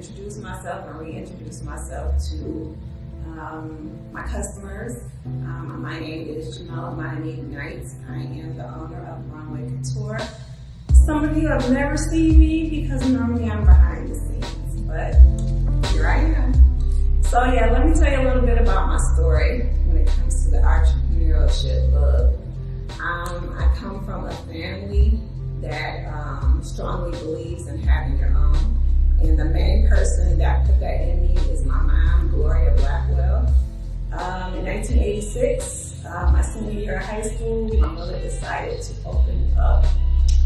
introduce myself and reintroduce myself to my customers. My name is Jamela Monanique Knight. I am the owner of Runway Couture. Some of you have never seen me because normally I'm behind the scenes, but here I am. So yeah, let me tell you a little bit about my story when it comes to the entrepreneurship bug. I come from a family that strongly believes in having your own. And the main person that put that in me is my mom, Gloria Blackwell. In 1986, my senior year of high school, my mother decided to open up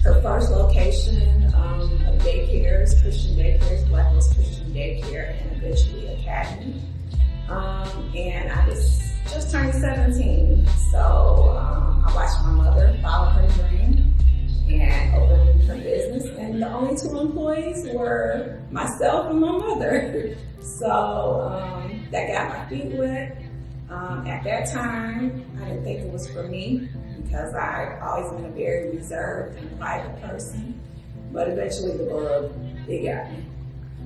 her first location of daycares, Christian daycares, Blackwell's Christian Daycare, and eventually Academy. And I was just turned 17, so I watched my mother follow her dream and open her business, and the only two employees were myself and my mother. So that got my feet wet. At that time, I didn't think it was for me because I've always been a very reserved and private person, but eventually the bug, it got me.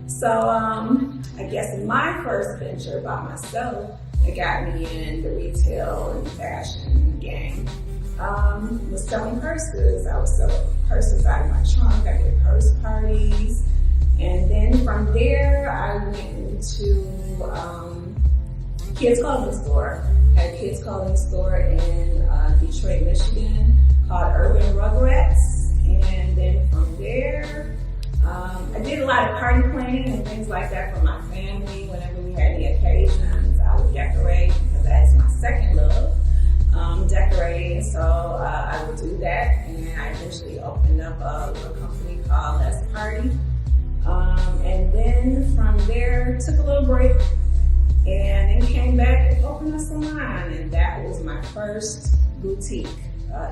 So I guess in my first venture by myself, it got me in the retail and fashion game. Was selling purses. I was selling purses out of my trunk. I did purse parties. And then from there, I went into kids clothing store. I had a kids clothing store in Detroit, Michigan called Urban Rugrats. And then from there, I did a lot of party planning and things like that for my family. Whenever we had any occasions, I would decorate because that's my second love. Decorating, so I would do that, and I eventually opened up a company called Let's Party, and then from there took a little break, and then came back and opened a salon, and that was my first boutique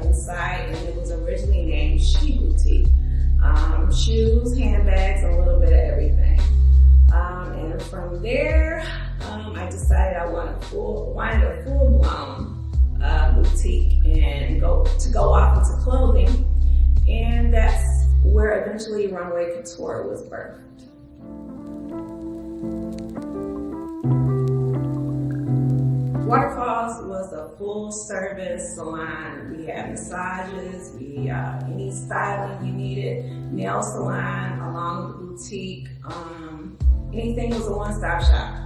inside, and it was originally named She Boutique. Shoes, handbags, a little bit of everything, and from there I decided I wanted a full-blown boutique and go off into clothing, and that's where eventually Runway Couture was birthed. Waterfalls was a full-service salon. We had massages, any styling you needed, nail salon, along with the boutique. Anything was a one-stop shop.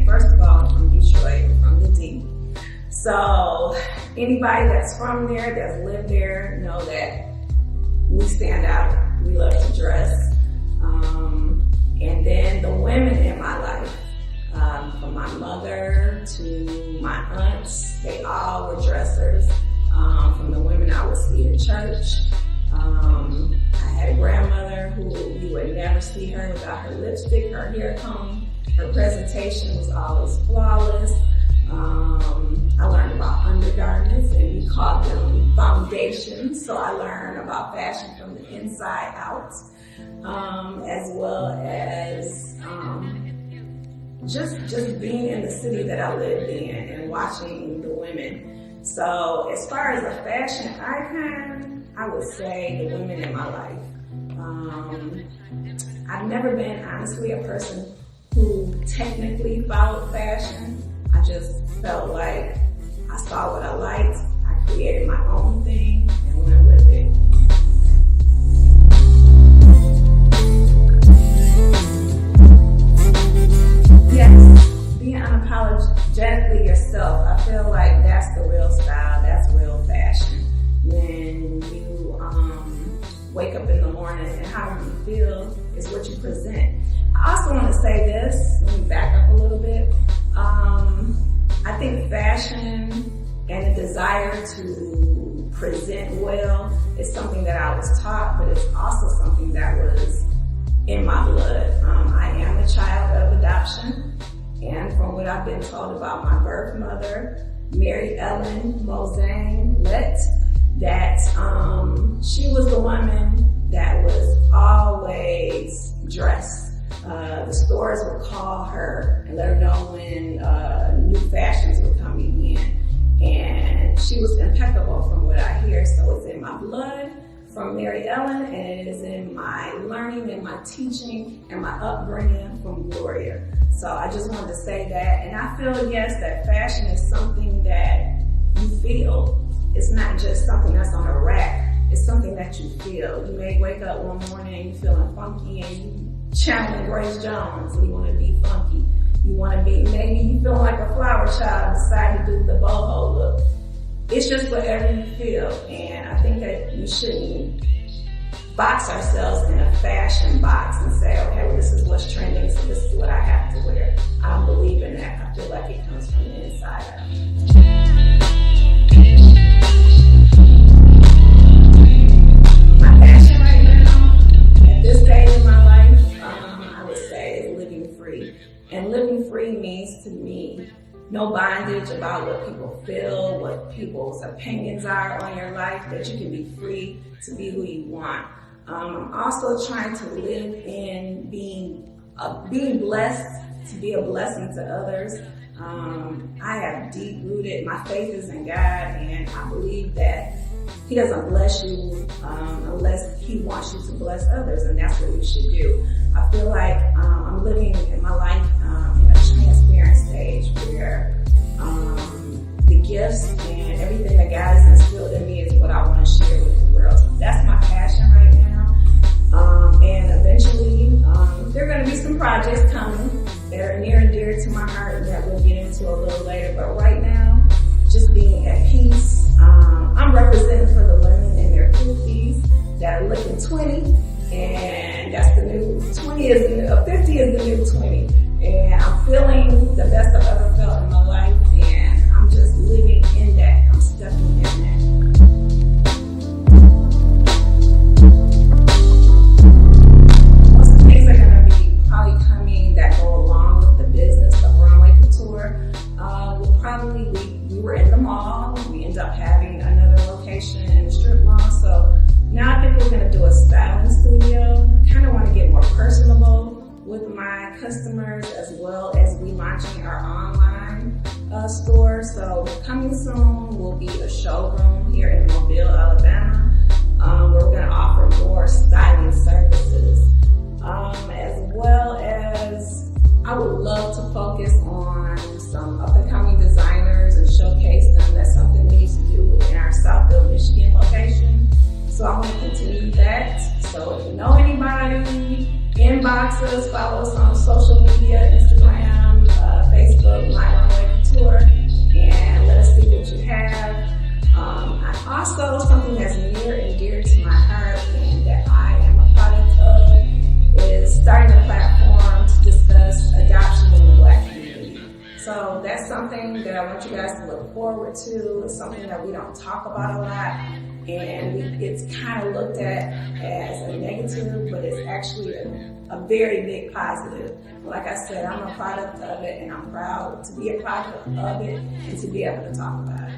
First of all, from Detroit, from the D. So anybody that's from there, that's lived there, know that we stand out. We love to dress. And then the women in my life, from my mother to my aunts, they all were dressers. From the women I would see in church. I had a grandmother who you would never see her without her lipstick, her hair comb. Her presentation was always flawless. I learned about undergarments, and we called them foundations. So I learned about fashion from the inside out, as well as just being in the city that I lived in and watching the women. So as far as a fashion icon, I would say the women in my life. I've never been, honestly, a person who technically followed fashion. I just felt like I saw what I liked, I created my own thing, and went with it. Yes, being unapologetically yourself, I feel like that's the real style, that's real fashion. When you wake up in the morning and how you feel is what you present. I also want to say this, let me back up a little bit. I think fashion and a desire to present well is something that I was taught, but it's also something that was in my blood. I am a child of adoption, and from what I've been told about my birth mother, Mary Ellen Mozang Lett, that she was the woman that was always dressed. The stores would call her and let her know when new fashions were coming in. And she was impeccable from what I hear. my blood from Mary Ellen, and it is in my learning and my teaching and my upbringing from Gloria. So I just wanted to say that. And I feel, yes, that fashion is something that you feel. It's not just something that's on a rack. It's something that you feel. You may wake up one morning and you're feeling funky and you channeling Grace Jones and you want to be funky. You want to be, maybe you feel like a flower child and decide to do the boho look. It's just whatever you feel, and I think that we shouldn't box ourselves in a fashion box and say, okay, well, this is what's trending, so this is what I have to wear. I don't believe in that. I feel like it comes from the inside out. My passion right now, at this stage in my life, I would say is living free. And living free means to me, no bondage about what people feel, what people's opinions are on your life, that you can be free to be who you want. I'm also trying to live in being blessed, to be a blessing to others. I have deep rooted, my faith is in God, and I believe that He doesn't bless you unless He wants you to bless others, and that's what we should do. I feel like I'm living in my life in a transparent stage where the gifts and everything that God has instilled in me is what I want to share with the world. So that's my passion right now. And eventually, there are going to be some projects coming that are near and dear to my heart that we'll get into a little later. But right now, just being at peace. I'm representing for the women in their 50s that are looking 20, and that's the new 50 is the new 20. And I'm feeling the best I've ever felt in my life, and I'm just living in that. I'm stepping in that. Most of the things are going to be probably coming that go along with the business of Runway Couture. We were in the mall. We ended up having another location in the strip mall. So now I think we're going to do a styling studio. I kind of want to get more personable with my customers, as well as relaunching our online store. So coming soon will be a showroom here in Mobile, Alabama, where we're going to offer more styling services, as well as I would love to focus on some up-and-coming designers and showcase them. That's something we need to do in our Southfield, Michigan location. So I want to continue that. So if you know anybody, inbox us, follow us on social media, Instagram, Facebook, My Runway Couture, and let us see what you have. I also, something that's near and dear to my heart and that I am a product of is starting a platform to discuss adoption in the Black community. So that's something that I want you guys to look forward to. It's something that we don't talk about a lot, and it's kind of looked at as a negative, but it's actually a very big positive. Like I said, I'm a product of it, and I'm proud to be a product of it and to be able to talk about it.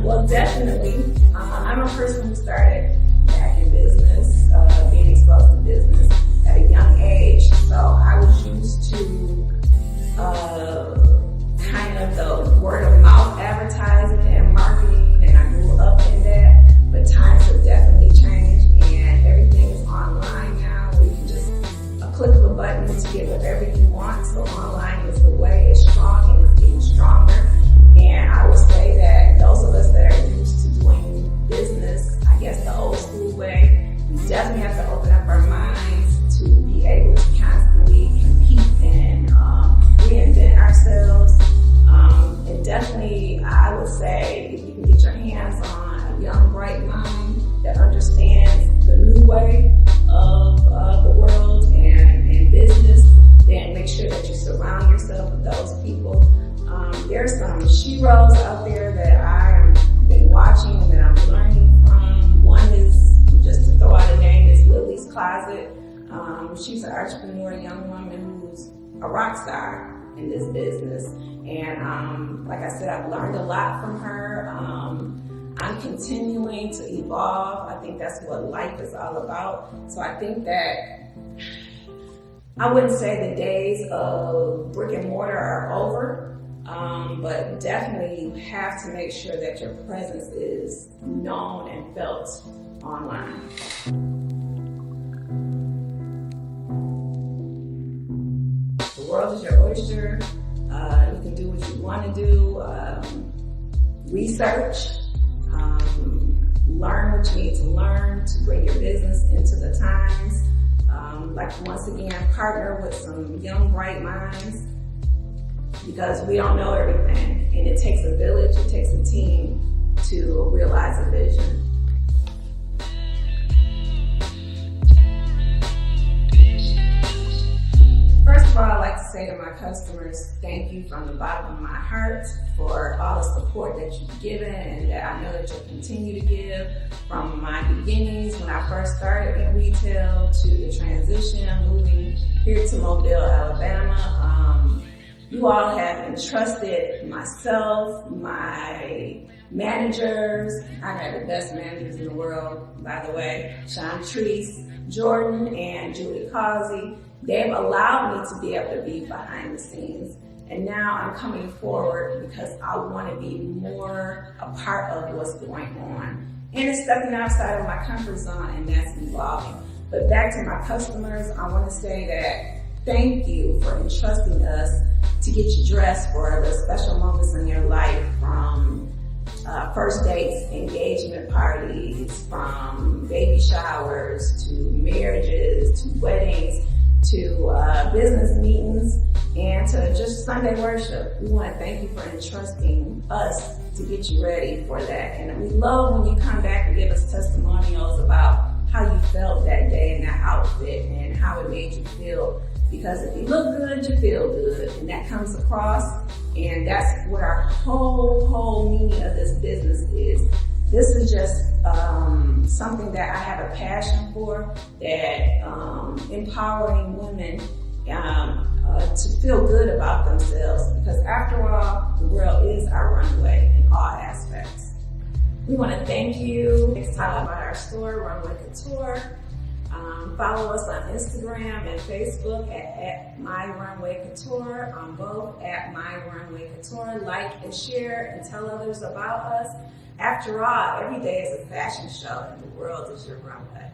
Well, definitely. I'm a person who started back in business, being exposed to business at a young age. So I was used to kind of the word of mouth advertising and marketing, and I grew up in that. But times have definitely changed, and everything is online now. We can just a click of a button to get whatever you want. So online is the way. It's strong and it's getting stronger. And I would say that those of us that are used to doing business, I guess the old school way, we definitely have to open up our minds to be able to constantly compete and reinvent ourselves. And definitely, I would say, if you can get your hands on a young, bright mind that understands the new way of the world and business, then make sure that you surround yourself with those people. There's some sheroes out there that I've been watching and that I'm learning from. One is, just to throw out a name, is Lily's Closet. She's an entrepreneur, young woman who's a rock star in this business. And like I said, I've learned a lot from her. I'm continuing to evolve. I think that's what life is all about. So I think that I wouldn't say the days of brick and mortar are over. but definitely you have to make sure that your presence is known and felt online. The world is your oyster. You can do what you want to do. Research. Learn what you need to learn to bring your business into the times. Once again, partner with some young, bright minds, because we don't know everything, and it takes a village, it takes a team to realize a vision. First of all, I'd like to say to my customers, thank you from the bottom of my heart for all the support that you've given and that I know that you'll continue to give. From my beginnings when I first started in retail to the transition, moving here to Mobile, Alabama. You all have entrusted myself, my managers. I got the best managers in the world, by the way, Sean Treese, Jordan, and Julie Causey. They've allowed me to be able to be behind the scenes. And now I'm coming forward because I want to be more a part of what's going on. And it's stepping outside of my comfort zone, and that's evolving. But back to my customers, I want to say that thank you for entrusting us to get you dressed for the special moments in your life, from first dates, engagement parties, from baby showers to marriages to weddings to business meetings and to just Sunday worship. We want to thank you for entrusting us to get you ready for that. And we love when you come back and give us testimonials about how you felt that day in that outfit and how it made you feel. Because if you look good, you feel good, and that comes across, and that's what our whole meaning of this business is. This is just something that I have a passion for, that empowering women to feel good about themselves, because after all, the world is our runway in all aspects. We want to thank you. Next time about our store, Runway Couture. Follow us on Instagram and Facebook at My Runway Couture, on both at My Runway Couture. Like and share and tell others about us. After all, every day is a fashion show and the world is your runway.